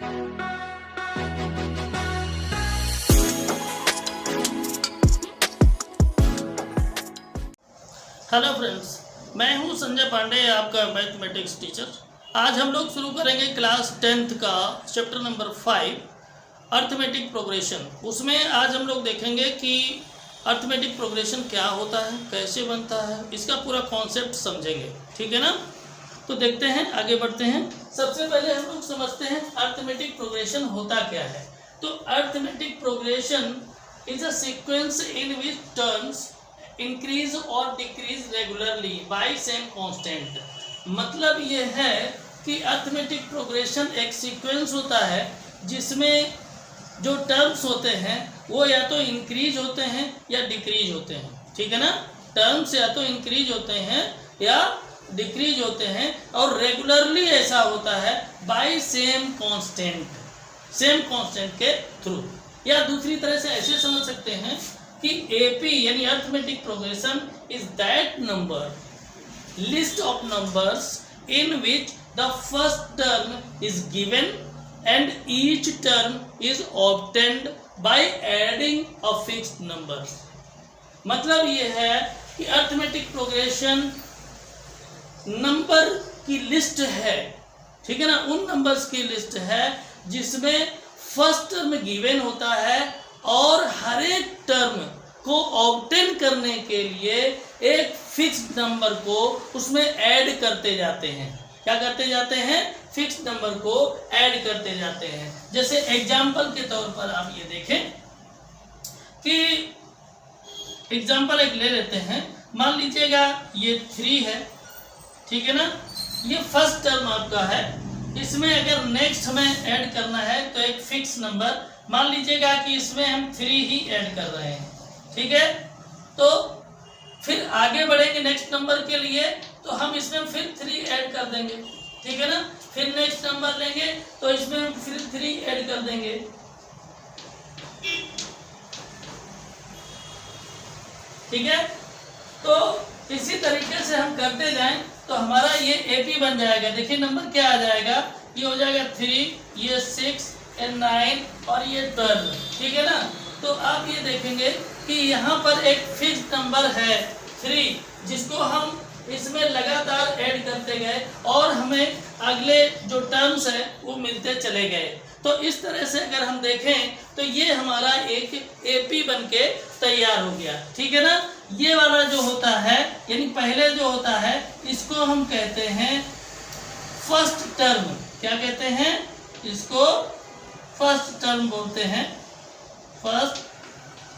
Hello friends, मैं हूं संजय पांडे, आपका मैथमेटिक्स टीचर। आज हम लोग शुरू करेंगे क्लास 10th का चैप्टर नंबर 5 अर्थमेटिक प्रोग्रेशन। उसमें आज हम लोग देखेंगे कि अर्थमेटिक प्रोग्रेशन क्या होता है, कैसे बनता है, इसका पूरा कॉन्सेप्ट समझेंगे। ठीक है ना? तो देखते हैं, आगे बढ़ते हैं। सबसे पहले हम लोग समझते हैं अर्थमेटिक प्रोग्रेशन होता क्या है। तो arithmetic progression is a sequence in which terms increase or decrease regularly by same constant. मतलब ये है कि अर्थमेटिक प्रोग्रेशन एक सीक्वेंस होता है जिसमें जो टर्म्स होते हैं वो या तो इंक्रीज होते हैं या डिक्रीज होते हैं। ठीक है ना? टर्म्स या तो इंक्रीज होते हैं या डिक्रीज होते हैं, और रेगुलरली ऐसा होता है बाय सेम कांस्टेंट के थ्रू। या दूसरी तरह से ऐसे समझ सकते हैं कि AP यानी arithmetic progression is that number list of numbers in which the first term is given and each term is obtained by adding a fixed number. मतलब ये है कि अर्थमेटिक प्रोग्रेशन नंबर की लिस्ट है। ठीक है ना? उन नंबर्स की लिस्ट है जिसमें फर्स्ट टर्म गिवन होता है और हर एक टर्म को ऑब्टेन करने के लिए एक फिक्स्ड नंबर को उसमें ऐड करते जाते हैं। क्या करते जाते हैं? फिक्स्ड नंबर को ऐड करते जाते हैं। जैसे एग्जाम्पल के तौर पर आप ये देखें कि एग्जाम्पल एक ले लेते हैं। मान लीजिएगा ये 3 है। ठीक है ना? ये फर्स्ट टर्म आपका है। इसमें अगर नेक्स्ट हमें ऐड करना है तो एक फिक्स नंबर, मान लीजिएगा कि इसमें हम 3 ही ऐड कर रहे हैं। ठीक है? तो फिर आगे बढ़ेंगे नेक्स्ट नंबर के लिए, तो हम इसमें फिर 3 ऐड कर देंगे। ठीक है ना? फिर नेक्स्ट नंबर लेंगे तो इसमें हम फिर 3 ऐड कर देंगे। ठीक है? तो इसी तरीके से हम करते जाएं तो हमारा ये AP बन जाएगा। देखिए नंबर क्या आ जाएगा, ये हो जाएगा 3, ये 6 और 9 और ये 12। ठीक है ना? तो आप ये देखेंगे कि यहाँ पर एक फिक्स नंबर है 3, जिसको हम इसमें लगातार ऐड करते गए और हमें अगले जो टर्म्स है वो मिलते चले गए। तो इस तरह से अगर हम देखें तो ये हमारा एक AP बन के तैयार हो गया। ठीक है ना? ये वाला जो होता है यानी पहले जो होता है इसको हम कहते हैं फर्स्ट टर्म। क्या कहते हैं? इसको फर्स्ट टर्म बोलते हैं, फर्स्ट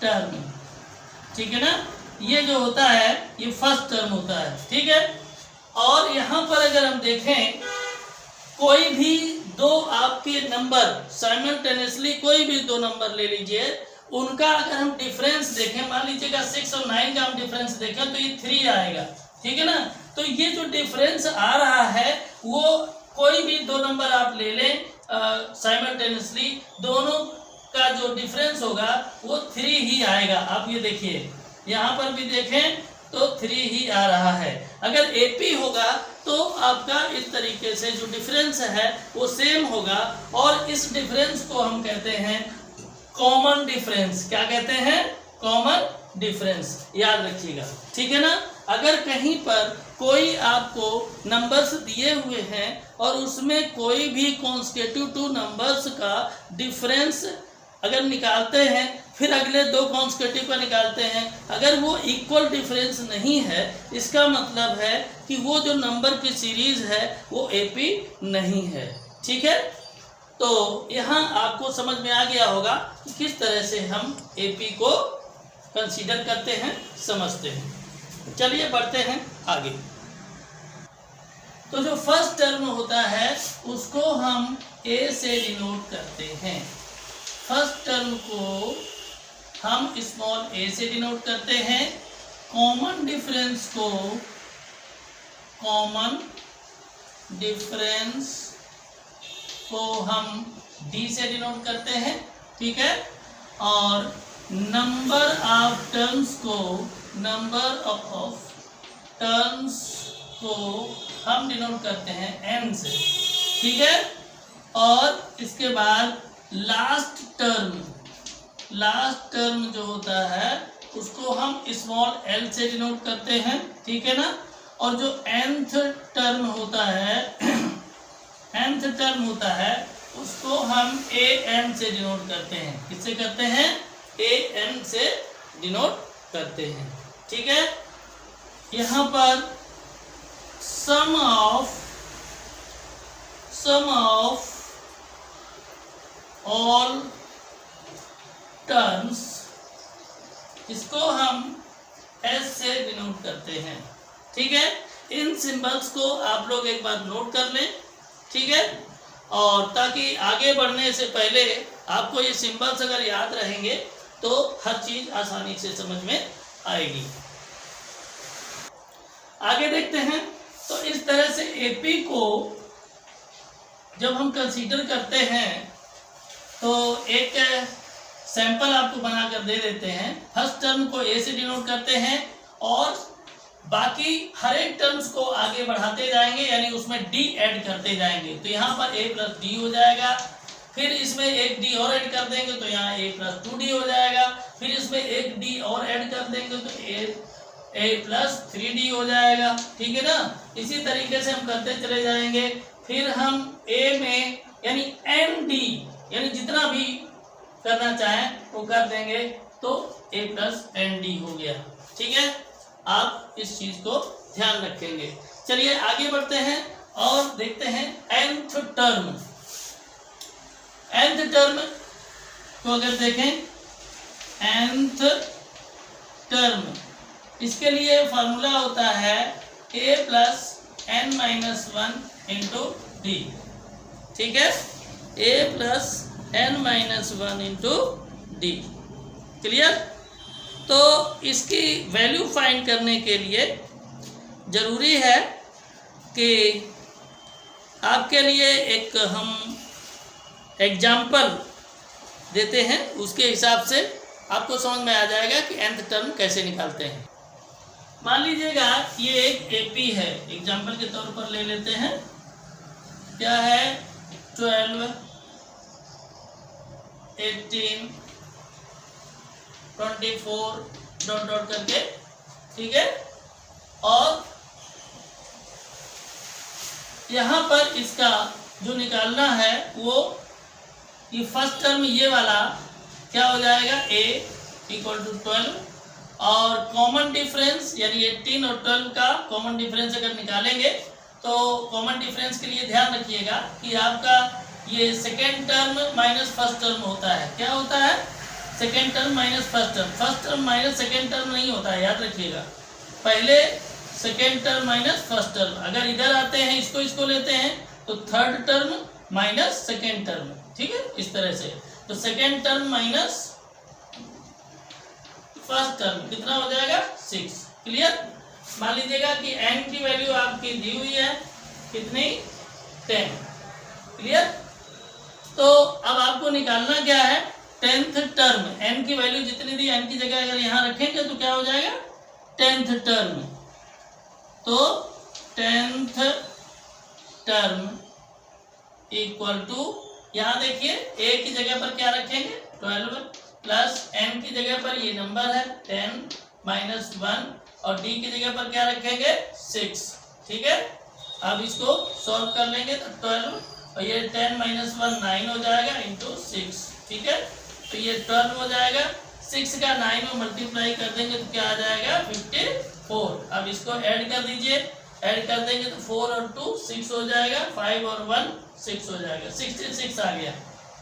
टर्म। ठीक है ना? ये जो होता है ये फर्स्ट टर्म होता है। ठीक है? और यहाँ पर अगर हम देखें कोई भी दो आपके नंबर साइमल्टेनियसली, कोई भी 2 नंबर ले लीजिए, उनका अगर हम डिफरेंस देखें, मान लीजिएगा 6 और 9 का हम डिफरेंस देखें तो ये 3 आएगा। ठीक है ना? तो ये जो डिफरेंस आ रहा है वो कोई भी 2 नंबर आप ले लें साइमल्टेनियसली, दोनों का जो डिफरेंस होगा वो 3 ही आएगा। आप ये देखिए यहाँ पर भी देखें तो 3 ही आ रहा है। अगर AP होगा तो आपका इस तरीके से जो डिफरेंस है वो सेम होगा, और इस डिफरेंस को हम कहते हैं कॉमन डिफरेंस। क्या कहते हैं? Common difference. याद रखिएगा। ठीक है ना? अगर कहीं पर कोई आपको नंबर्स दिए हुए हैं और उसमें कोई भी कॉन्सेक्यूटिव 2 नंबर्स का डिफरेंस अगर निकालते हैं, फिर अगले 2 कॉन्सेक्यूटिव का निकालते हैं, अगर वो इक्वल डिफरेंस नहीं है, इसका मतलब है कि वो जो नंबर की सीरीज है वो AP नहीं है। ठीक है? तो यहाँ आपको समझ में आ गया होगा कि किस तरह से हम AP को कंसीडर करते हैं, समझते हैं। चलिए बढ़ते हैं आगे। तो जो फर्स्ट टर्म होता है उसको हम A से डिनोट करते हैं। फर्स्ट टर्म को हम स्मॉल a से डिनोट करते हैं। कॉमन डिफरेंस को हम D से डिनोट करते हैं। ठीक है? और नंबर ऑफ टर्म्स को हम डिनोट करते हैं N से। ठीक है? और इसके बाद लास्ट टर्म जो होता है उसको हम स्मॉल एल से डिनोट करते हैं, ठीक है ना। और जो nth टर्म होता है उसको हम an से डिनोट करते हैं। किससे करते हैं? an से डिनोट करते हैं, ठीक है। यहाँ पर सम ऑफ ऑल टर्म्स, इसको हम s से डिनोट करते हैं, ठीक है। इन सिंबल्स को आप लोग एक बार नोट कर लें, ठीक है। और ताकि आगे बढ़ने से पहले आपको ये सिंबल्स अगर याद रहेंगे तो हर चीज आसानी से समझ में आएगी। आगे देखते हैं। तो इस तरह से एपी को जब हम कंसीडर करते हैं तो एक सैंपल आपको बनाकर दे देते हैं। फर्स्ट टर्म को ए से डिनोट करते हैं और बाकी हर एक टर्म्स को आगे बढ़ाते जाएंगे, यानी उसमें डी ऐड करते जाएंगे। तो यहाँ पर a प्लस डी हो जाएगा, फिर इसमें एक डी और ऐड कर देंगे तो यहाँ a प्लस 2d हो जाएगा, फिर इसमें एक डी और ऐड कर देंगे तो a प्लस 3d हो जाएगा, ठीक है ना। इसी तरीके से हम करते चले जाएंगे। फिर हम a में यानी nd यानी जितना भी करना चाहें वो कर देंगे तो a प्लस nd हो गया, ठीक है। आप इस चीज को ध्यान रखेंगे। चलिए आगे बढ़ते हैं और देखते हैं nth टर्म को अगर देखें nth टर्म, इसके लिए फॉर्मूला होता है a plus n minus 1 into D, ठीक है। a plus n minus 1 into D, clear. तो इसकी वैल्यू फाइंड करने के लिए ज़रूरी है कि आपके लिए एक हम एग्जाम्पल देते हैं, उसके हिसाब से आपको समझ में आ जाएगा कि nth टर्म कैसे निकालते हैं। मान लीजिएगा ये एक एपी है, एग्जाम्पल के तौर पर ले लेते हैं। क्या है? 12, 18, 24 डॉट डॉट करके, ठीक है। और यहाँ पर इसका जो निकालना है वो ये फर्स्ट टर्म ये वाला क्या हो जाएगा, a इक्वल टू 12 और कॉमन डिफरेंस यानी 18 और 12 का कॉमन डिफरेंस अगर निकालेंगे तो कॉमन डिफरेंस के लिए ध्यान रखिएगा कि आपका ये second term minus first term होता है। क्या होता है? Second term minus first term. First term minus second term नहीं होता है, याद रखिएगा। पहले second term minus first term. अगर इधर आते हैं इसको लेते हैं तो third term minus second term, ठीक है, इस तरह से। तो second term minus first term कितना हो जाएगा? 6, क्लियर। मान लीजिएगा कि n की वैल्यू आपकी दी हुई है कितनी? 10, क्लियर। तो अब आपको निकालना क्या है? 10th term. n की वैल्यू जितनी दी n की जगह अगर यहाँ रखेंगे तो क्या हो जाएगा? 10th term. तो 10th टर्म इक्वल टू, यहाँ देखिए a की जगह पर क्या रखेंगे? 12 प्लस n की जगह पर ये नंबर है 10 माइनस 1 और d की जगह पर क्या रखेंगे? 6, ठीक है। अब इसको सॉल्व कर लेंगे तो 12 और ये 10 माइनस 1 9 हो जाएगा इंटू 6, ठीक है। तो ये 12 हो जाएगा, 6 का 9 में मल्टीप्लाई कर देंगे तो क्या आ जाएगा? 54। अब इसको ऐड कर दीजिए, ऐड कर देंगे तो 4 और 2 6 हो जाएगा, 5 और 1 6 हो जाएगा, 66 आ गया,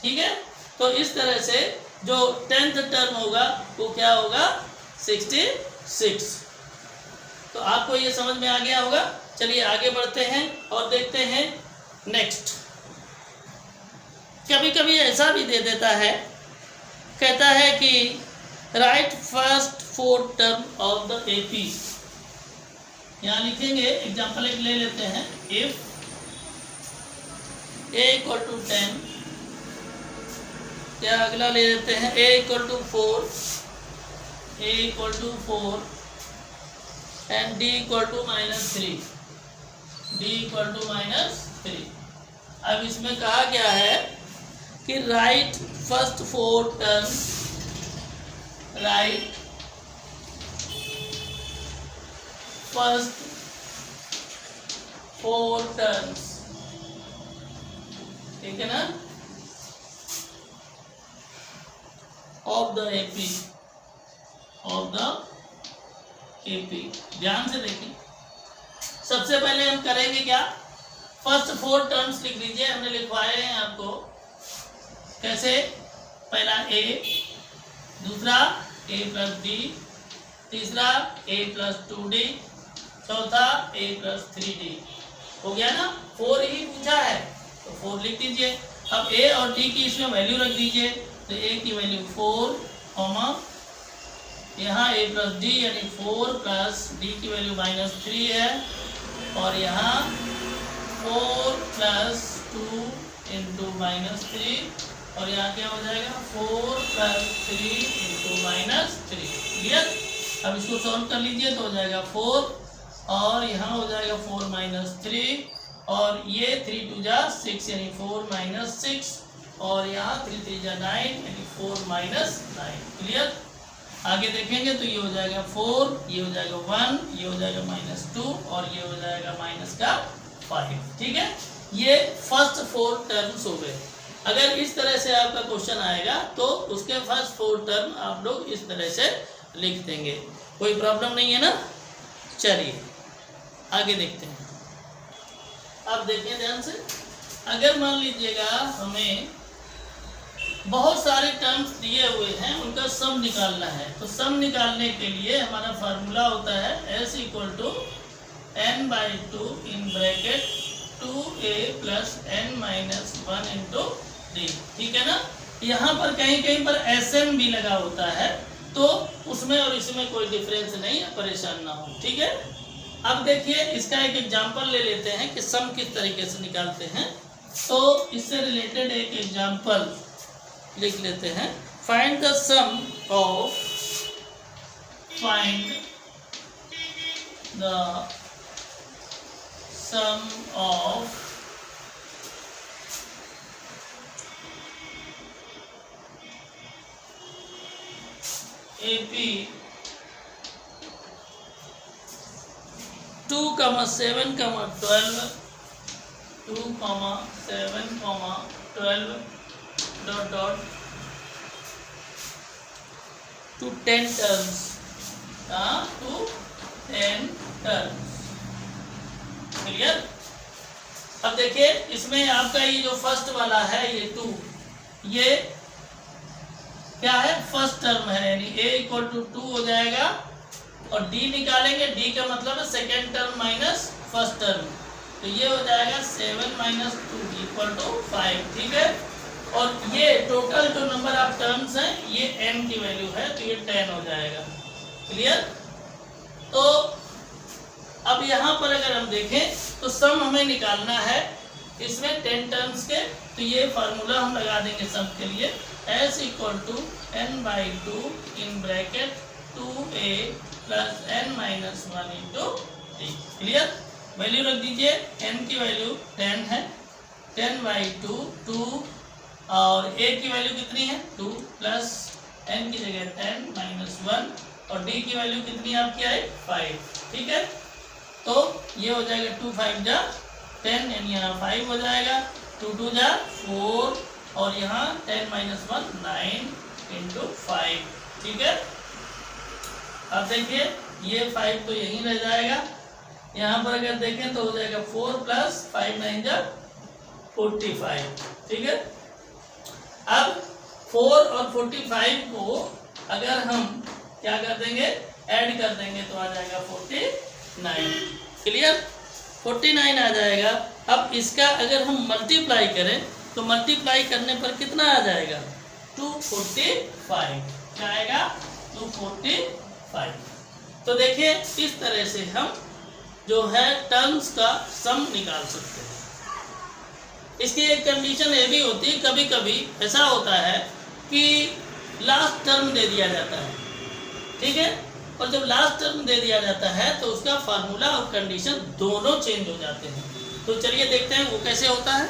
ठीक है। तो इस तरह से जो 10th टर्म होगा वो क्या होगा? 66। तो आपको ये समझ में आ गया होगा। चलिए आगे बढ़ते हैं और देखते हैं नेक्स्ट। कभी कभी ऐसा भी दे देता है, कहता है कि right first 4 term of the AP. यहाँ लिखेंगे, एग्जाम्पल एक ले लेते हैं। इफ a इक्वल टू 10, या अगला ले लेते हैं a equal to 4, a equal to 4 and d equal to -3, d equal to -3। अब इसमें कहा गया है कि right first 4 terms, right first 4 terms, ठीक है ना, of the AP, of the AP. ध्यान से देखिए, सबसे पहले हम करेंगे क्या, फर्स्ट 4 टर्म्स लिख लीजिए, हमने लिखवाए हैं आपको कैसे, पहला ए, दूसरा a प्लस डी, तीसरा a प्लस 2d, चौथा a प्लस 3d। हो गया ना, 4 ही पूछा है तो 4 लिख दीजिए। अब a और d की इसमें वैल्यू रख दीजिए, तो a की वैल्यू 4, यहाँ a प्लस डी यानी 4 प्लस d की वैल्यू -3 है, और यहाँ 4 प्लस 2 इंटू -3, और यहाँ क्या हो जाएगा 4 प्लस 3 इंटू -3। क्लियर। अब इसको सॉल्व कर लीजिए तो हो जाएगा 4, और यहाँ हो जाएगा 4 -3, और ये 3 2 जा 6 यानी 4 -6, और यहाँ 3 3 जा 9 यानी 4 -9। क्लियर। आगे देखेंगे तो ये हो जाएगा 4, ये हो जाएगा 1, ये हो जाएगा -2, और ये हो जाएगा -5। ठीक है, ये फर्स्ट 4 टर्म्स हो गए। अगर इस तरह से आपका क्वेश्चन आएगा तो उसके फर्स्ट 4 टर्म आप लोग इस तरह से लिख देंगे, कोई प्रॉब्लम नहीं है ना। चलिए आगे देखते हैं। अब देखिए ध्यान से, अगर मान लीजिएगा हमें बहुत सारे टर्म्स दिए हुए हैं, उनका सम निकालना है, तो सम निकालने के लिए हमारा फार्मूला होता है s = n/2 in bracket 2a + n-1 into D. ठीक है ना। यहाँ पर कहीं कहीं पर SN भी लगा होता है, तो उसमें और इसमें कोई डिफरेंस नहीं है, परेशान ना हो। ठीक है। अब देखिए इसका एक एग्जांपल ले लेते हैं कि सम किस तरीके से निकालते हैं। तो इससे रिलेटेड एक एग्जांपल लिख लेते हैं। Find the sum of AP 2, 7, 12, 2, 7, 12 to 10 terms, to 10 terms। Clear. अब देखिए इसमें आपका ये जो फर्स्ट वाला है ये 2, ये क्या है, फर्स्ट टर्म है, यानी a = 2 हो जाएगा, और d निकालेंगे, d का मतलब है second term minus first term, तो ये हो जाएगा 7 - 2 = 5। ठीक है। और ये टोटल जो नंबर ऑफ टर्म्स हैं ये n की वैल्यू है, तो ये 10 हो जाएगा। क्लियर। तो अब यहाँ पर अगर हम देखें तो सम हमें निकालना है इसमें 10 टर्म्स के, तो ये फार्मूला हम लगा देंगे सम के लिए, s = n/2 in bracket 2a + n-1 into d। Clear. Value रख दीजिए, n की वैल्यू 10 है, 10/2 2, और a की वैल्यू कितनी है 2 प्लस n की जगह 10 - 1, और d की वैल्यू कितनी आपकी आई 5। ठीक है। तो ये हो जाएगा 2 5 जा 10, यानी यहाँ 5 हो जाएगा, 2 2 जा 4, और यहाँ 10 - 1 9 इंटू 5। ठीक है। अब देखिए ये 5 तो यहीं रह जाएगा, यहाँ पर अगर देखें तो हो जाएगा 4 + 5 9 जा 45। ठीक है। अब 4 और 45 को अगर हम क्या कर देंगे, ऐड कर देंगे, तो आ जाएगा 49। क्लियर। 49 आ जाएगा। अब इसका अगर हम मल्टीप्लाई करें तो मल्टीप्लाई करने पर कितना आ जाएगा 245। क्या आएगा 245। तो देखिए इस तरह से हम जो है टर्म्स का सम निकाल सकते हैं। इसकी एक कंडीशन ये भी होती है, कभी कभी ऐसा होता है कि लास्ट टर्म दे दिया जाता है। ठीक है। और जब लास्ट टर्म दे दिया जाता है तो उसका फार्मूला और कंडीशन दोनों चेंज हो जाते हैं। तो चलिए देखते हैं वो कैसे होता है।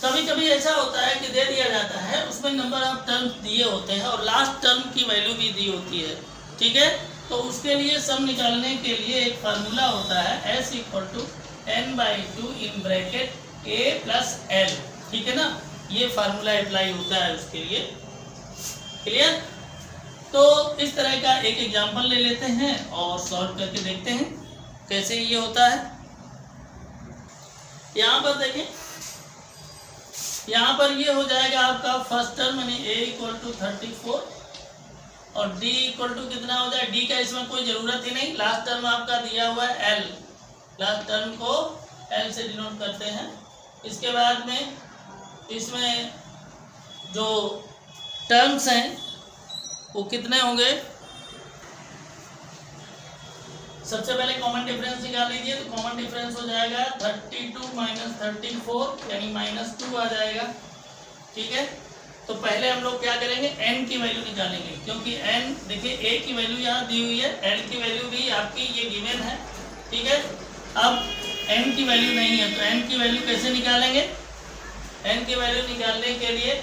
कभी कभी ऐसा होता है कि दे दिया जाता है, उसमें नंबर ऑफ टर्म्स दिए होते हैं और लास्ट टर्म की वैल्यू भी दी होती है, ठीक है। तो उसके लिए सम निकालने के लिए एक फार्मूला होता है S = n/2 in bracket a + l, ठीक है ना। ये फार्मूला अप्लाई होता है उसके लिए, क्लियर। तो इस तरह का एक एग्जांपल ले लेते हैं और सॉल्व करके देखते हैं कैसे ये होता है। यहाँ पर देखें, यहाँ पर ये हो जाएगा आपका फर्स्ट टर्म यानी a = 34 और d = कितना हो जाए, d का इसमें कोई ज़रूरत ही नहीं, लास्ट टर्म आपका दिया हुआ है l, लास्ट टर्म को l से डिनोट करते हैं। इसके बाद में इसमें जो टर्म्स हैं वो कितने होंगे, सबसे पहले कॉमन डिफरेंस निकाल लीजिए। तो कॉमन डिफरेंस हो जाएगा 32 - 34 यानी -2 आ जाएगा, ठीक है। तो पहले हम लोग क्या करेंगे, n की वैल्यू निकालेंगे, क्योंकि n देखिए a की वैल्यू यहाँ दी हुई है, l की वैल्यू भी आपकी ये गिवन है, ठीक है। अब n की वैल्यू नहीं है तो n की वैल्यू कैसे निकालेंगे, n की वैल्यू निकालने के लिए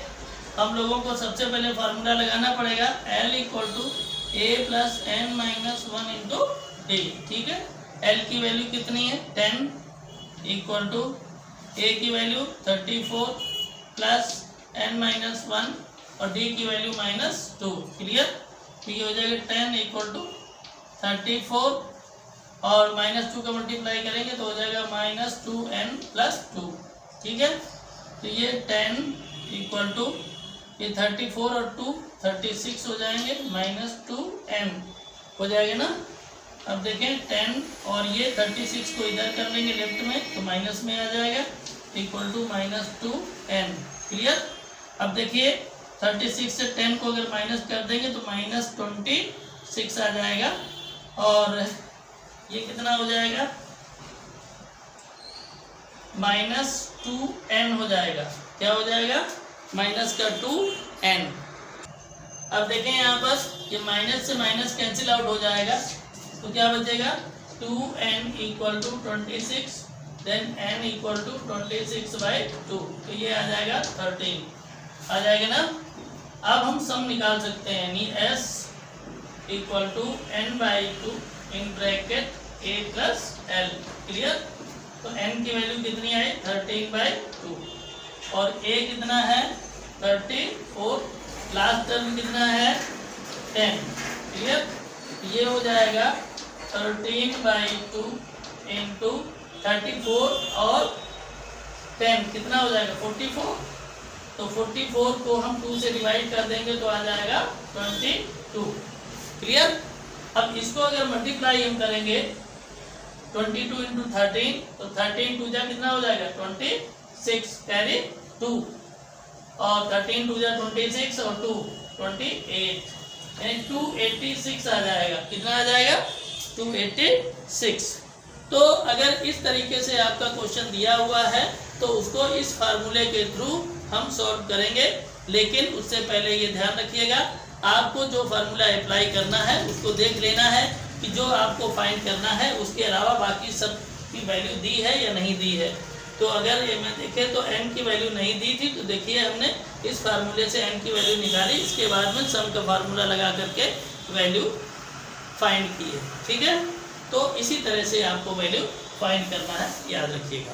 हम लोगों को सबसे पहले फार्मूला लगाना पड़ेगा l = a + n - 1 × d, ठीक है। l की वैल्यू कितनी है 10 = a की वैल्यू 34 + n - 1 और d की वैल्यू -2, क्लियर। तो ये हो जाएगा 10 = 34 और -2 का मल्टीप्लाई करेंगे तो हो जाएगा -2n + 2, ठीक है। तो ये 10 = ये 34 और 2 36 हो जाएंगे, -2n हो जाएगा ना। अब देखें 10 और ये 36 को इधर कर लेंगे लेफ्ट में तो माइनस में आ जाएगा, = -2n, क्लियर। अब देखिए 36 से 10 को अगर माइनस कर देंगे तो -26 आ जाएगा और ये कितना हो जाएगा, -2n हो जाएगा। क्या हो जाएगा, -2n। अब देखें यहाँ पर ये माइनस से माइनस कैंसिल आउट हो जाएगा तो क्या बचेगा, 2n = 26, देन n = 26/2, तो ये आ जाएगा 13 आ जाएगा ना। अब हम सम निकाल सकते हैं, यानी s = n/2 in bracket a + l, clear. तो n की वैल्यू कितनी आई 13/2 और a कितना है 34, लास्ट टर्म कितना है 10, क्लियर। ये हो जाएगा 13/2 × 34 और 10 कितना हो जाएगा 44, तो 44 को हम 2 से डिवाइड कर देंगे तो आ जाएगा 22, क्लियर। अब इसको अगर मल्टीप्लाई हम करेंगे 22 × 13 तो 13 2 जा कितना हो जाएगा 26, कैरी 2 और 13 2 जा 26 और 2 28, यानी 286 आ जाएगा। कितना आ जाएगा 286। तो अगर इस तरीके से आपका क्वेश्चन दिया हुआ है तो उसको इस फार्मूले के थ्रू हम सॉल्व करेंगे, लेकिन उससे पहले ये ध्यान रखिएगा आपको जो फार्मूला अप्लाई करना है उसको देख लेना है कि जो आपको फाइंड करना है उसके अलावा बाकी सब की वैल्यू दी है या नहीं दी है। तो अगर ये मैं देखें तो n की वैल्यू नहीं दी थी तो देखिए हमने इस फार्मूले से n की वैल्यू निकाली, इसके बाद में सम का फार्मूला लगा करके वैल्यू फाइंड की है, ठीक है। तो इसी तरह से आपको वैल्यू फाइंड करना है, याद रखिएगा।